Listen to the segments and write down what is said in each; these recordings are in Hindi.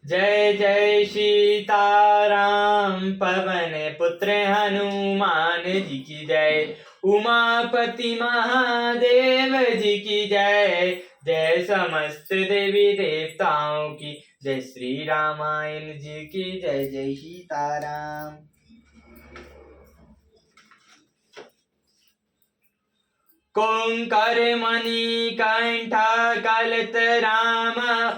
जय जय सीताराम पवन पुत्र हनुमान जी की जय। उमापति महादेव जी की जय। जय समस्त देवी देवताओं की जय। श्री रामायण जी की जय। जय सीताराम। कोंकर मणि कंठ कलत राम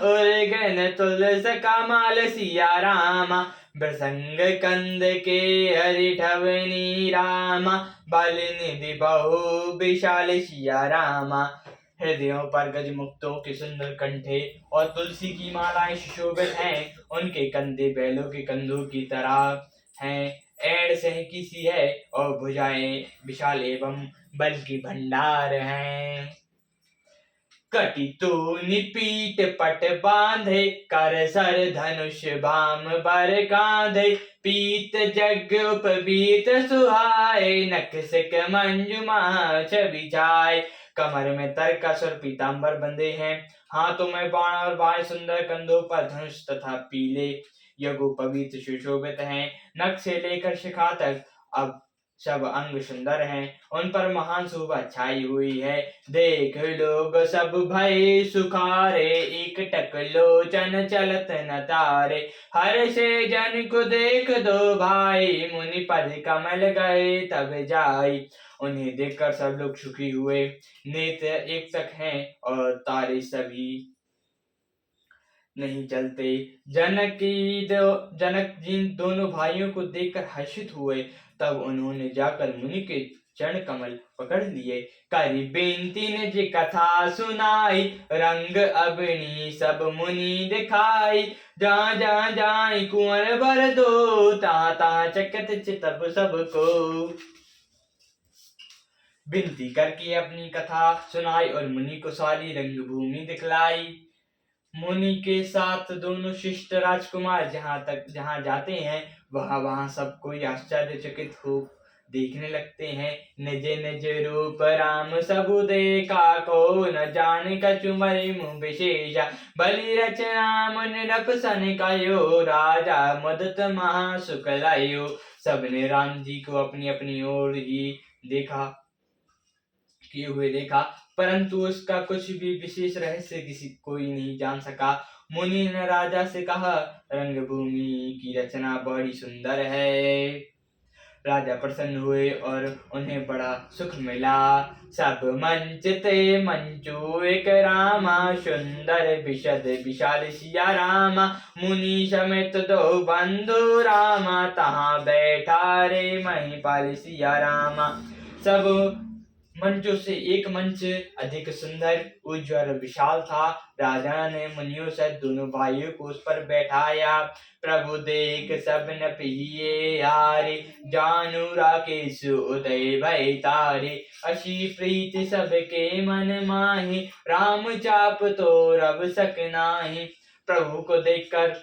उर्गन तुलस कमाल सिया राम। प्रसंग कंद के हरिठवनी राम। बल निधि बहु विशाल सिया राम। हृदयों पर गज मुक्तों के सुंदर कंठे और तुलसी की मालाएं सुशोभित हैं। उनके कंधे बैलों के कंधों की तरह हैं। एड़ सहकी सी है और भुजाएं विशाल एवं बल की भंडार हैं। कटी तूनी पीठ पट बांधे कर सर धनुष भाम बर कांधे। पीत जग उपबीत सुहाए नख सिक मंजुमा छवि जाए। कमर में तरकस और पीतांबर बंधे हैं। हाथों में बाण और बाएं सुंदर कंधों पर धनुष तथा पीले यज्ञोपवीत सुशोभित हैं। नख से लेकर शिखा तक अब सब अंग सुंदर हैं। उन पर महान शोभा छाई हुई है। देख लोग सब भय सुखारे एक टक लोचन चलत न तारे। हर से जन को देख दो भाई मुनि पद कमल गए तब जाई। उन्हें देखकर सब लोग सुखी हुए। नेत्र एक तक हैं और तारे सभी नहीं चलते। जनक जी दोनों भाइयों को देखकर हर्षित हुए। तब उन्होंने जाकर मुनि के चरण कमल पकड़ लिए। करी बेनती ने जी कथा सुनाई। रंग अबनी सब मुनि दिखाई। जहाँ जहाँ जाई कुंवर बर दो तहाँ तहाँ चकित चितप सबको। विनती करके अपनी कथा सुनाई और मुनि को सारी रंगभूमि दिखलाई। मुनि के साथ दोनों शिष्ट राजकुमार जहाँ जाते हैं वहाँ सब कोई आश्चर्यचकित हो देखने लगते हैं। निज निज रूप राम सबु देखा को न जाने कछु मरि मुँह विशेषा। बलि रचना मुनि नपसन कयो राजा मदत महा सुख लायो। सबने राम जी को अपनी अपनी ओर ही देखा किए हुए देखा, परंतु उसका कुछ भी विशेष रहस्य किसी कोई नहीं जान सका। मुनि ने राजा से कहा, रंगभूमि की रचना बड़ी सुंदर है। राजा प्रसन्न हुए और उन्हें बड़ा सुख मिला। सब मंच ते मंचू एक रामा सुंदर विशद विशाल सिया रामा। मुनि समेत दो बंधु रामा तहाँ बैठा रे महिपाल सिया रामा। सब मंचों से एक मंच अधिक सुंदर उज्ज्वल विशाल था। राजा ने मुनियों से दोनों भाइयों को उस पर बैठाया। प्रभु देख सब न पिए हारे। जानु राकेश उदय भय तारे। अशी प्रीति सबके मन माही। राम चाप तो रब सक नाही। प्रभु को देखकर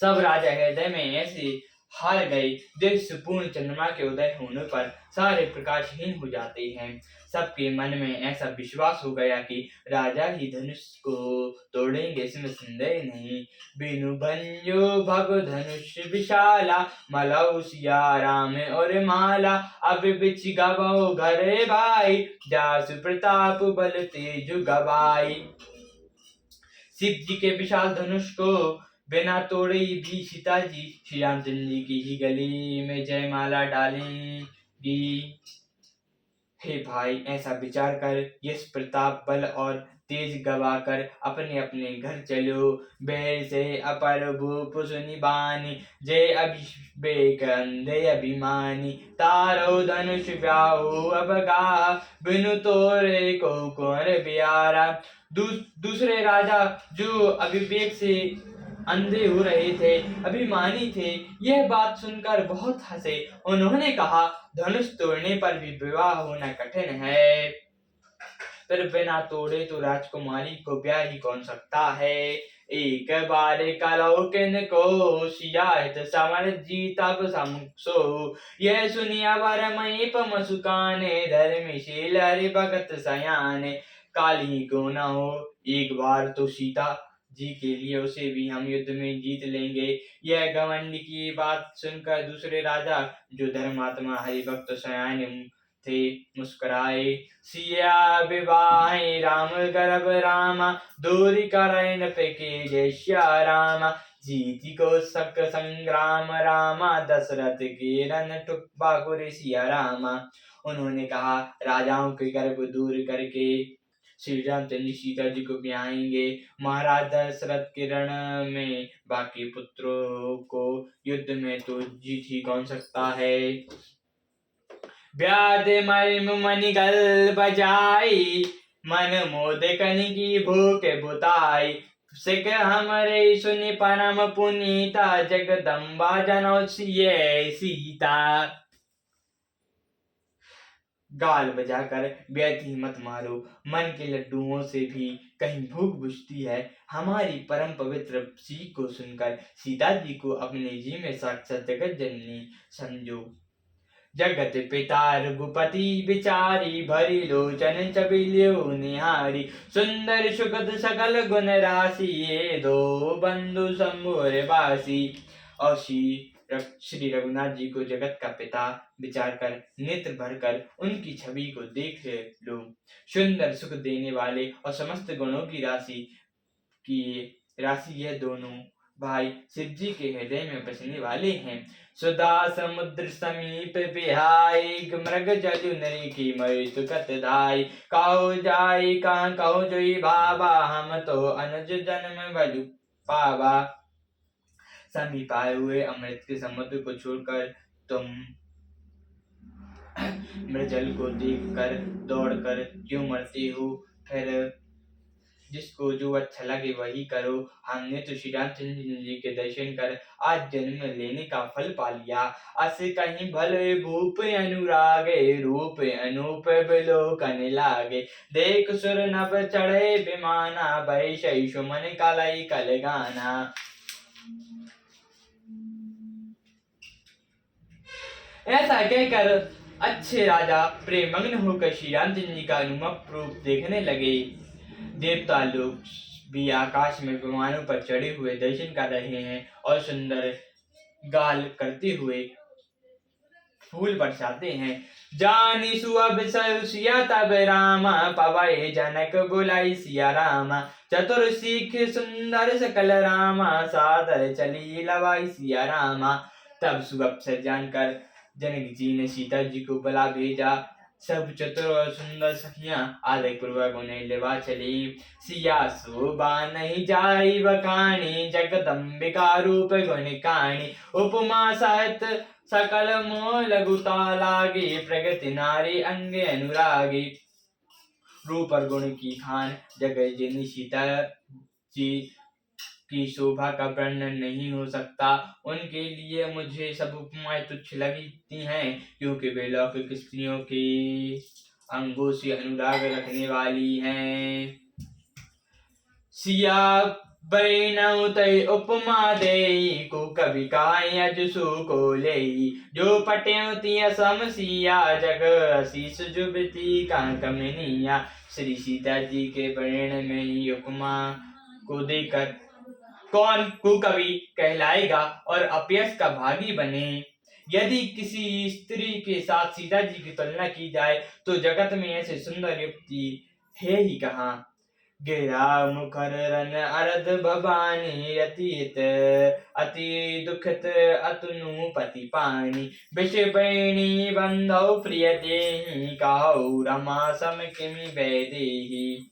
सब राजा हृदय में ऐसे हार गए जैसे पूर्ण चंद्रमा के उदय होने पर सारे प्रकाशहीन हो जाते हैं। सबके मन में ऐसा विश्वास हो गया कि राजा ही धनुष को तोड़ेंगे, इसमें संदेह नहीं। बिनु भंजो भव धनुष विशाला। मलौ सिया राम और माला। अब बिच गवो घर भाई। जासु प्रताप बल तेजु गवाई। शिव जी के विशाल धनुष को बिना तोड़े भी सीता जी श्री रामचंद्र जी की ही गली में जयमाला डालेंगी। हे भाई, ऐसा विचार कर यश प्रताप बल और तेज गवाकर अपने अपने घर चलो। बैर से अपर भूप सुनि बानी। जय अभिषेक अंधे अभिमानी। तारो धनुष व्याहु अब गा। बिनु तोरे को कुंवर बियारा। दूसरे राजा जो अभिषेक से अंधे हो रहे थे, अभिमानी थे, यह बात सुनकर बहुत हंसे। उन्होंने कहा, धनुष तोड़ने पर भी विवाह होना कठिन है, फिर बिना तोड़े तो राजकुमारी को ब्याह ही कौन सकता है। एक बार करो किन को सियात समर जी तब समसो। यह सुनिया वर मई पमसुकाने। धर्मशील हरि भगत सयाने। काली को न हो एक बार तो सीता जी के लिए उसे भी हम युद्ध में जीत लेंगे। यह घमंड की बात सुनकर दूसरे राजा जो धर्मात्मा हरिभक्त सयाने थे मुस्कुराए। सिया विवाहे राम गर्भ रामा, दूरी करैन फेंके जय सिया रामा। जीती को सक संग्राम रामा, दशरथ के रन टुकबा गुर सिया रामा। उन्होंने कहा, राजाओं के गर्भ दूर करके श्री रामचंद्र सीता जी को ब्याहेंगे। महाराज दशरथ के रण में बाकी पुत्रों को युद्ध में तो जीत ही कौन सकता है। व्याध मर्म मणिगल बजाई, मन मोद कनि की भूख बुताई। सिख हमरे सुनि परम पुनीता, जगदम्बा जनौ सिय सीता। गाल बजाकर व्यर्थ मत मारो, मन के लड्डुओं से भी कहीं भूख बुझती है। हमारी परम पवित्र सीख को सुनकर सीता जी को अपने जी में साक्षात जगत जननी समझो। जगत पिता रघुपति बिचारी, भरी लोचन चबिल्यो निहारी। सुंदर सुगत सकल गुण राशि, ये दो बंधु शंभुर बासी। और श्री रघुनाथ जी को जगत का पिता विचार कर नेत्र भरकर उनकी छवि को देख लो। सुंदर सुख देने वाले और समस्त गुणों की राशि ये दोनों भाई शिव जी के हृदय में बसने वाले हैं। सुधा समुद्र समीप बिहाई, मृग जलु नरी की मृत्यु कत धाई। कहो जाई कहाँ कहो जोई बाबा, हम तो अनुज जन्म बलु पावा। समीप आए हुए अमृत के समुद्र को छोड़कर तुम मृजल को देखकर दौड़कर क्यों मरते हो। फिर जिसको जो अच्छा लगे वही करो। हमने तो श्री रामचंद्र जी के दर्शन कर आज जन्म लेने का फल पा लिया। अस कहीं भले भूप अनुरागे, रूप अनूप बिलोकन लागे। देख सुर नभ चढ़े विमाना, बैसई सुमन कलई कल गाना। ऐसा कहकर अच्छे राजा प्रेमग्न होकर श्री रामचंद्र जी का अनुपम रूप देखने लगे। देवता लोग भी आकाश में विमानों पर चढ़े हुए दर्शन कर रहे हैं और सुंदर गाल करते हुए फूल बरसाते हैं। जानी सुअब सिया तब रामा, पवै जनक बुलाई सिया रामा। चतुर सीख सुंदर सकल रामा, सादर चली लवाई सिया रामा। तब सुअवसर जानकर जनक जी ने सीता जी को बुला भेजा। सब चतुर और सुंदर सखियां आदर पूर्वक उन्हें लेवा चली। सिया शोभा नहीं जाई बखानी, जगदम्बिका रूप गुण कानी। उपमा सहित सकल मोह लघुता लागी, प्रगति नारी अंगे अनुरागी। रूप और गुण की खान जगत जननी सीता जी की शोभा का वर्णन नहीं हो सकता। उनके लिए मुझे सब उपमाएं तुच्छ लगती हैं, क्योंकि वे लौकिक स्त्रियों के अंगों से अनुराग रखने वाली हैं। सिया बैनऊ तय उपमा देई, को कवि काई अजसु को लेई। जो पटेवती असम सिया, जग असीस जुबती कांकमनिया। श्री सीता जी के वर्णन में ही उपमा को देकर कौन कुकवि कहलाएगा और अपयश का भागी बने। यदि किसी स्त्री के साथ सीता जी की तुलना की जाए तो जगत में ऐसे सुंदर युक्ति है ही कहाँ। गिरा मुखर रन अरद भवानी, रतित अति दुखित अतनु पति पानी। विष बैणी बंधौ प्रिय देहि, कहौ रमा सम किमि वैदेही।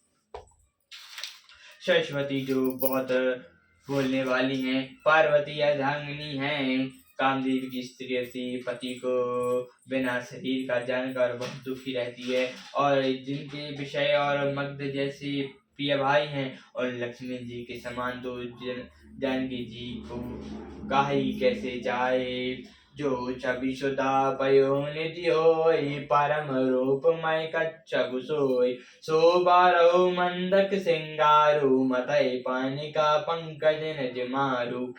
सरस्वती जो बहुत बोलने वाली हैं, पार्वती अर्धांगिनी हैं, कामदेव की स्त्री थी, पति को बिना शरीर का जानकर बहुत दुखी रहती है, और जिनके विषय और मग्ध जैसे प्रिय भाई हैं, और लक्ष्मी जी के समान तो जानकी जी को काहे कैसे जाए। जो छवि सुधा पयो निधि होई, परम रूपमय कच्छप सोई। शोभा रहो मंदक सिंगारू, मतय पानिका पंकज निज मारू।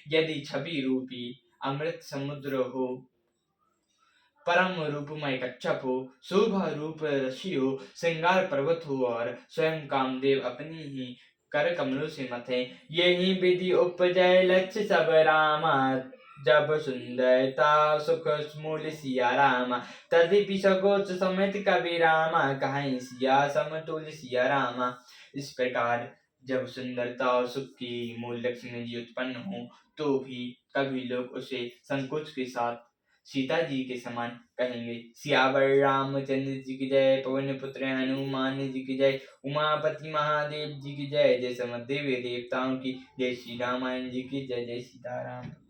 यदि छवि रूपी अमृत समुद्र हो, परम रूपमय कच्छप हो, शोभा रूप ऋषि हो, श्रृंगार पर्वत हो, और स्वयं कामदेव अपनी ही कर कमलों से मथे। यही विधि उपजय लक्ष्य सब रामा, जब सुंदरता सुख मूल सिया रामा। तद्यपि सगोच समेत कबीरामा, कहीं सिया समतुल सिया रामा। इस प्रकार जब सुंदरता और सुख की मूल लक्ष्मी जी उत्पन्न हो, तो भी कभी लोग उसे संकोच के साथ सीता जी के समान कहेंगे। सियावर रामचंद्र जी की जय, पवन पुत्र हनुमान जी की जय, उमापति महादेव जी की जय, जय समस्त देवी देवताओं की जय, श्री रामायण जी की जय, जय सीताराम।